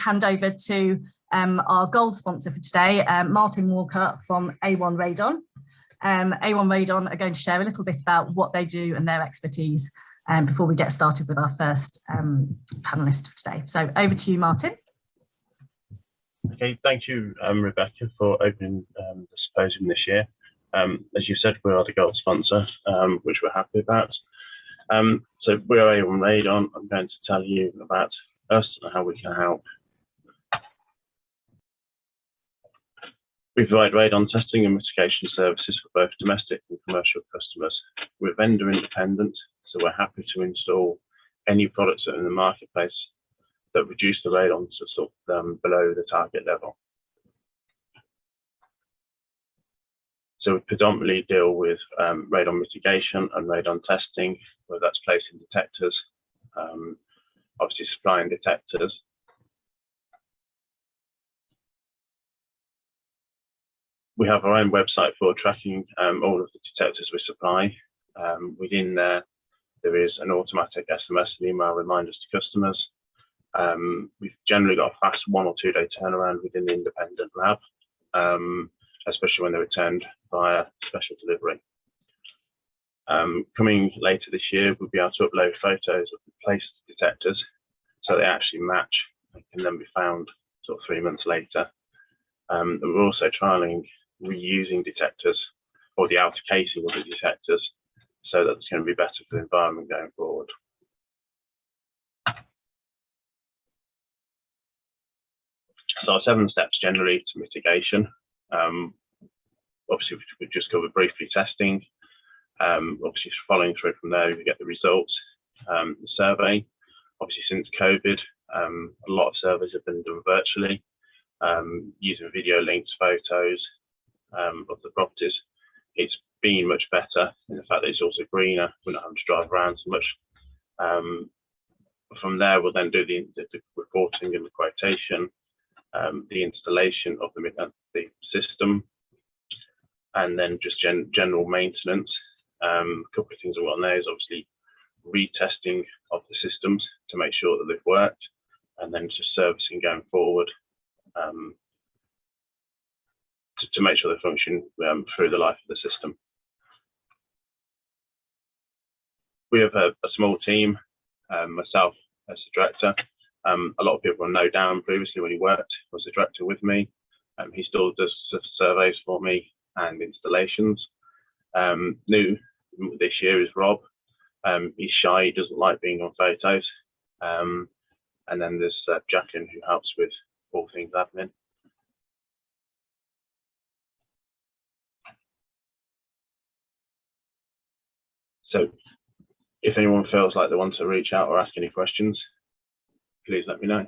hand over to our gold sponsor for today, Martin Walker from A1 Radon. A1 Radon are going to share a little bit about what they do and their expertise before we get started with our first panelist for today. So over to you, Martin. Okay, thank you, Rebecca, for opening the symposium this year. As you said, we are the gold sponsor, which we're happy about. So we are A1 Radon. I'm going to tell you about us and how we can help. We provide radon testing and mitigation services for both domestic and commercial customers. We're vendor independent, so we're happy to install any products that are in the marketplace that reduce the radon to sort of below the target level. So we predominantly deal with radon mitigation and radon testing, whether that's placing detectors, obviously supplying detectors. We have our own website for tracking all of the detectors we supply. Within there is an automatic SMS and email reminders to customers. We've generally got a fast 1 or 2 day turnaround within the independent lab, especially when they're returned via special delivery. Coming later this year, we'll be able to upload photos of the placed detectors so they actually match and can then be found sort of 3 months later. And we're also trialling reusing detectors or the outer casing of the detectors so that it's going to be better for the environment going forward. So our 7 steps generally to mitigation. Obviously, we've just covered briefly testing. Obviously, following through from there, we get the results. The survey, obviously since COVID, a lot of surveys have been done virtually, using video links, photos of the properties. It's been much better in the fact that it's also greener. We're not having to drive around so much. From there, we'll then do the reporting and the quotation, the installation of the system, and then just general maintenance. A couple of things I've got on there is obviously retesting of the systems to make sure that they've worked, and then just servicing going forward to make sure they function through the life of the system. We have a small team, myself as the director. A lot of people know Dan previously when he worked, was the director with me. He still does surveys for me and installations. New this year is Rob. He's shy, he doesn't like being on photos. And then there's Jacqueline, who helps with all things admin. So if anyone feels like they want to reach out or ask any questions, please let me know.